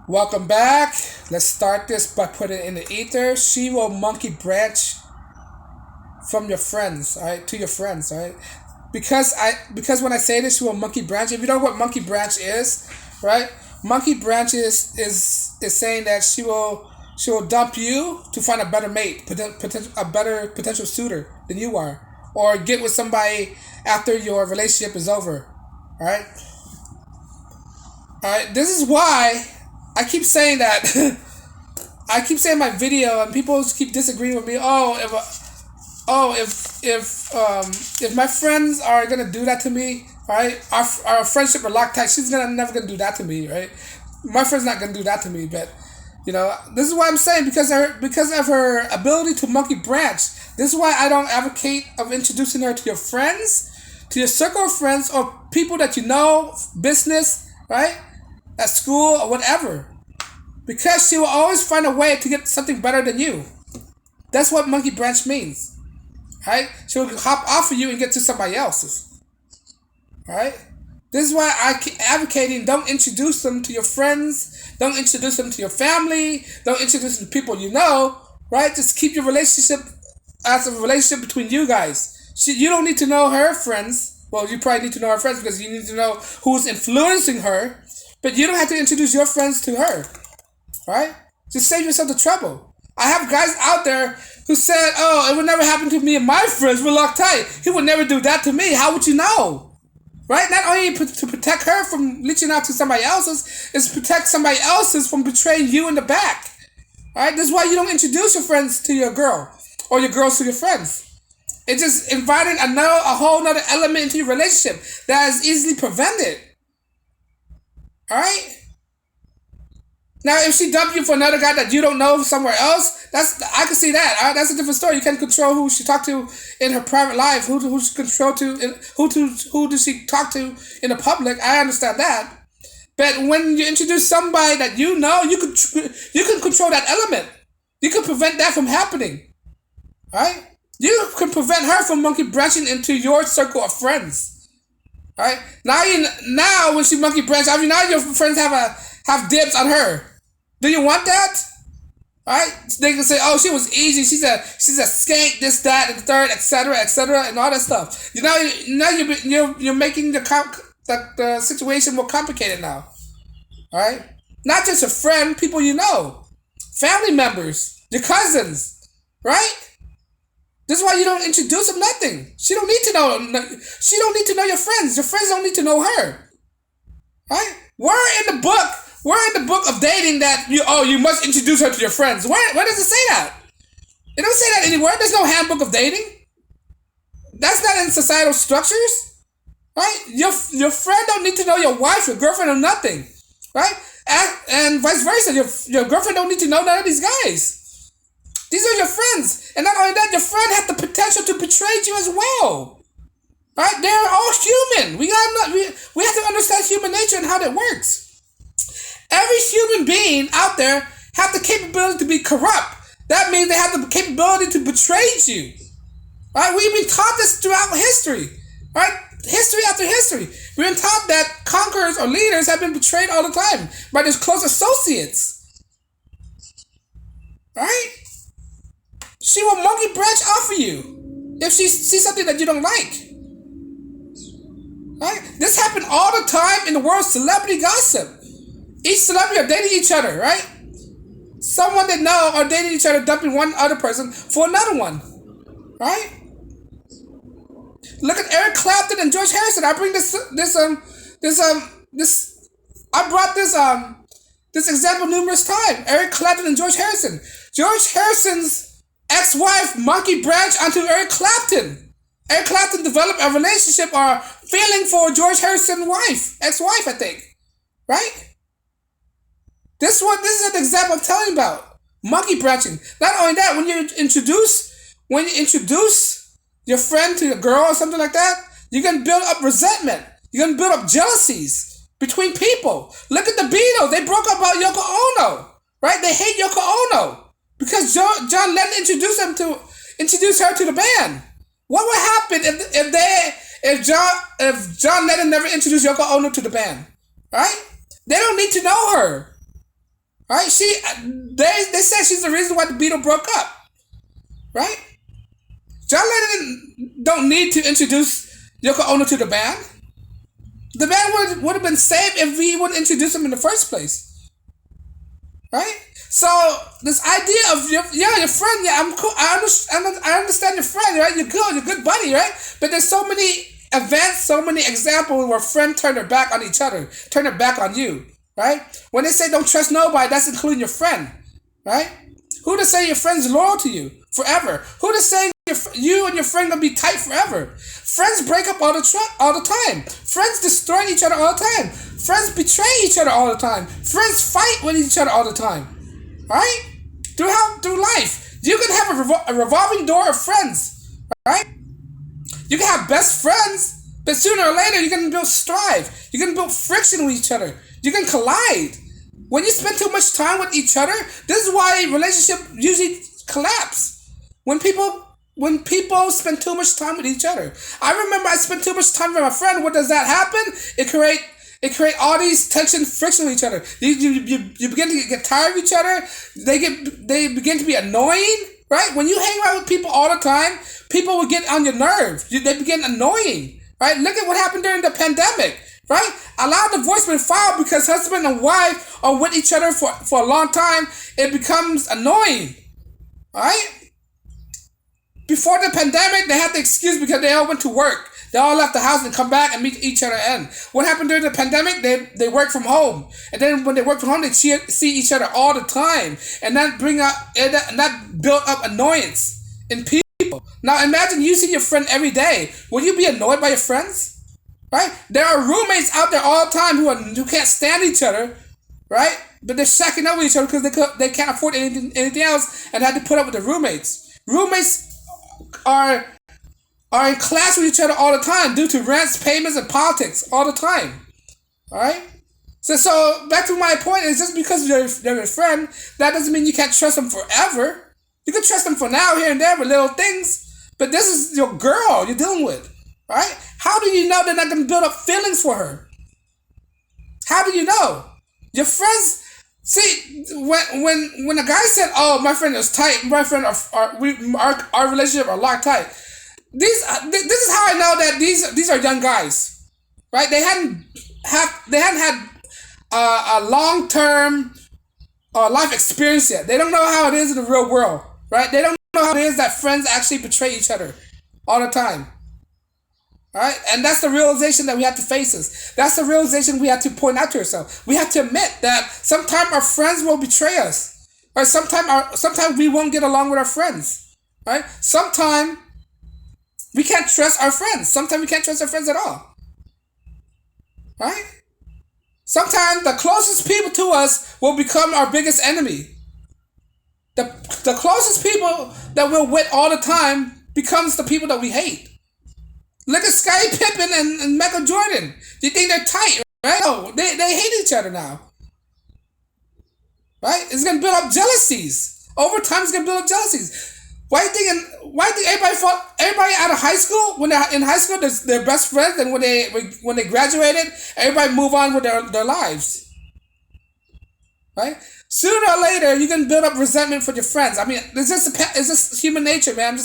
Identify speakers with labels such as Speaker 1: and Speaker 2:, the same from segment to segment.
Speaker 1: Welcome back. Let's start this by putting it in the ether. She will monkey branch from your friends, all right, to your friends, all right. Because when I say this, she will monkey branch. If you know what monkey branch is, right? Monkey branch is saying that she will dump you to find a better mate, a better potential suitor than you are, or get with somebody after your relationship is over, all right. All right. This is why I keep saying that. I keep saying my video, and people keep disagreeing with me. If my friends are gonna do that to me, right? Our friendship are locked tight. She's never gonna do that to me, right? My friend's not gonna do that to me, but this is why I'm saying because of her ability to monkey branch. This is why I don't advocate of introducing her to your friends, to your circle of friends or people that you know, business, right? At school or whatever. Because she will always find a way to get something better than you. That's what monkey branch means. Right? She'll hop off of you and get to somebody else's. Right? This is why I keep advocating don't introduce them to your friends, don't introduce them to your family, don't introduce them to people you know, right? Just keep your relationship as a relationship between you guys. You don't need to know her friends. Well, you probably need to know her friends because you need to know who's influencing her, but you don't have to introduce your friends to her. Right? Just save yourself the trouble. I have guys out there who said, "Oh, it would never happen to me and my friends. We're locked tight. He would never do that to me." How would you know? Right? Not only to protect her from reaching out to somebody else's, is protect somebody else's from betraying you in the back. Right? This is why you don't introduce your friends to your girl or your girls to your friends. It's just inviting a whole other element into your relationship that is easily prevented. All right? Now, if she dumped you for another guy that you don't know somewhere else, I can see that. That's a different story. You can't control who she talked to in her private life. Who she control to? Who does she talk to in the public? I understand that. But when you introduce somebody that you know, you can control that element. You can prevent that from happening. Right? You can prevent her from monkey branching into your circle of friends. Right? Now when she monkey branch, I mean now your friends have dibs on her. Do you want that? All right? They can say, "Oh, she was easy. She's a skank. This, that, and the third, etc., and all that stuff." You're making the situation more complicated now. All right? Not just a friend, people you know, family members, your cousins, right? This is why you don't introduce them nothing. She don't need to know. She don't need to know your friends. Your friends don't need to know her. Right? Where in the book of dating that you must introduce her to your friends? Where does it say that? It doesn't say that anywhere. There's no handbook of dating. That's not in societal structures. Right? Your friend don't need to know your wife, your girlfriend, or nothing. Right? And vice versa. Your girlfriend don't need to know none of these guys. These are your friends. And not only that, your friend has the potential to betray you as well. Right? They're all human. We have to understand human nature and how that works. Every human being out there have the capability to be corrupt. That means they have the capability to betray you. Right? We've been taught this throughout history. Right? History after history. We've been taught that conquerors or leaders have been betrayed all the time by their close associates. Right? She will monkey branch off of you if she sees something that you don't like. Right? This happened all the time in the world of celebrity gossip. Each celebrity are dating each other, right? Someone they know are dating each other, dumping one other person for another one, right? Look at Eric Clapton and George Harrison. I bring I brought this example numerous times. Eric Clapton and George Harrison. George Harrison's ex-wife monkey branch onto Eric Clapton. Eric Clapton developed a relationship or feeling for George Harrison's ex-wife, I think, right? This is an example I'm telling you about. Monkey branching. Not only that, when you introduce your friend to a girl or something like that, you can build up resentment. You can build up jealousies between people. Look at the Beatles. They broke up about Yoko Ono. Right? They hate Yoko Ono. Because John Lennon introduced her to the band. What would happen if John Lennon never introduced Yoko Ono to the band? Right? They don't need to know her. Right? They said she's the reason why the Beatles broke up. Right? John Lennon don't need to introduce Yoko Ono to the band. The band would have been saved if we would introduce him in the first place. Right? So this idea of your friend, yeah, I'm cool. I understand your friend, right? You're a good buddy, right? But there's so many events, so many examples where friends turn their back on each other, turn their back on you, right? When they say don't trust nobody, that's including your friend, right? Who to say your friend's loyal to you forever? Who to say you and your friend gonna be tight forever? Friends break up all the time. Friends destroy each other all the time. Friends betray each other all the time. Friends fight with each other all the time. Right? Through life, you can have a revolving door of friends. Right? You can have best friends, but sooner or later you're gonna build strife. You're gonna build friction with each other. You can collide. When you spend too much time with each other, this is why relationship usually collapse. When people spend too much time with each other. I remember I spent too much time with my friend. What does that happen? It create all these tension, friction with each other. You begin to get tired of each other. They begin to be annoying, right? When you hang out with people all the time, people will get on your nerves. They begin annoying, right? Look at what happened during the pandemic. Right? A lot of divorce been filed because husband and wife are with each other for a long time. It becomes annoying. Right? Before the pandemic, they had the excuse because they all went to work. They all left the house and come back and meet each other again. What happened during the pandemic? They work from home. And then when they work from home, they see each other all the time. And that built up annoyance in people. Now imagine you see your friend every day. Will you be annoyed by your friends? Right? There are roommates out there all the time who can't stand each other, right? But they're shacking up with each other because they can't afford anything else and had to put up with the roommates. Roommates are in clash with each other all the time due to rents, payments, and politics all the time. Alright? So back to my point is just because they're your friend, that doesn't mean you can't trust them forever. You can trust them for now, here and there with little things, but this is your girl you're dealing with. Right? How do you know they're not going to build up feelings for her? How do you know? Your friends, see, when a guy said, "Oh, my friend is tight," my friend our relationship are locked tight. This is how I know that these are young guys, right? They hadn't had a long term life experience yet. They don't know how it is in the real world, right? They don't know how it is that friends actually betray each other all the time. Alright? And that's the realization that we have to face us. That's the realization we have to point out to ourselves. We have to admit that sometimes our friends will betray us. Right? Sometimes we won't get along with our friends. Right? Sometimes we can't trust our friends. Sometimes we can't trust our friends at all. Right? Sometimes the closest people to us will become our biggest enemy. The closest people that we're with all the time becomes the people that we hate. Look at Scottie Pippen and Michael Jordan. You think they're tight, right? No, they hate each other now. Right? It's gonna build up jealousies. Over time it's gonna build up jealousies. Why do you think everybody out of high school, when they're in high school, they're best friends, and when they graduated, everybody move on with their lives? Right? Sooner or later, you can build up resentment for your friends. I mean, it's just human nature, man.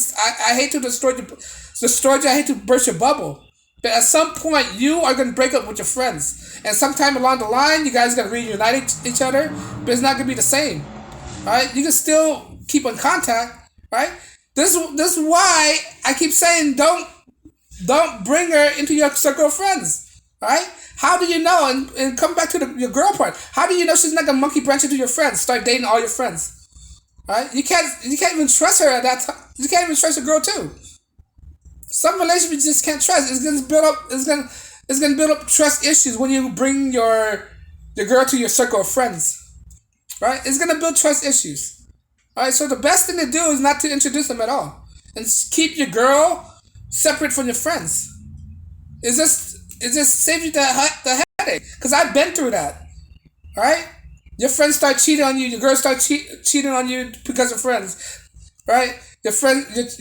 Speaker 1: I hate to destroy you. I hate to burst your bubble. But at some point, you are going to break up with your friends. And sometime along the line, you guys are going to reunite each other, but it's not going to be the same. Right? You can still keep in contact. Right? This is why I keep saying don't bring her into your circle of friends. Right? How do you know? And come back to your girl part. How do you know she's not gonna monkey branch into your friends? Start dating all your friends. Right? You can't even trust her at that time. You can't even trust your girl too. Some relationships you just can't trust. It's gonna build up trust issues when you bring your girl to your circle of friends. Right? It's gonna build trust issues. Alright, so the best thing to do is not to introduce them at all. And keep your girl separate from your friends. It just saves you the headache. Because I've been through that. Alright? Your friends start cheating on you. Your girl starts cheating on you because of friends. Right? Your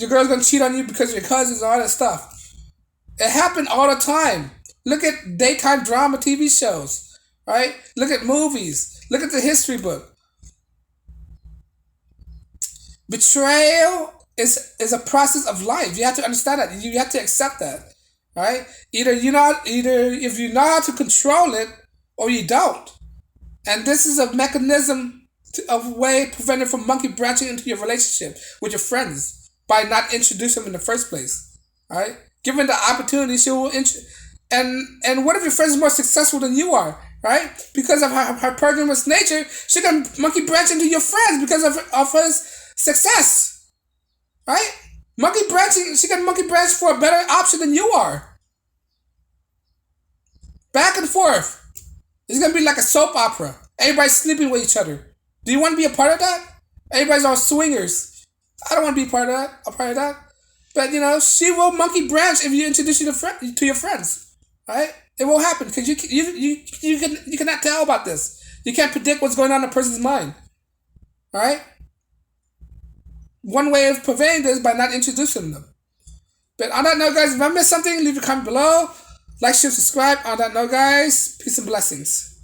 Speaker 1: girl's gonna cheat on you because of your cousins and all that stuff. It happened all the time. Look at daytime drama TV shows. Right? Look at movies. Look at the history book. Betrayal is a process of life. You have to understand that. You have to accept that, right? Either if you know how to control it or you don't. And this is a mechanism of way prevented from monkey branching into your relationship with your friends by not introducing them in the first place. All right, given the opportunity, she will. And what if your friend is more successful than you are? Right, because of her polygamous nature, she can monkey branch into your friends because of his success. Right, monkey branching. She can monkey branch for a better option than you are. Back and forth. It's gonna be like a soap opera. Everybody's sleeping with each other. Do you want to be a part of that? Everybody's all swingers. I don't want to be part of that. A part of that. But she will monkey branch if you introduce you to your friends. Right? It will happen because you cannot tell about this. You can't predict what's going on in a person's mind. All right. One way of preventing this is by not introducing them. But on that note, guys, if I missed something, leave a comment below. Like, share, subscribe. On that note, guys, peace and blessings.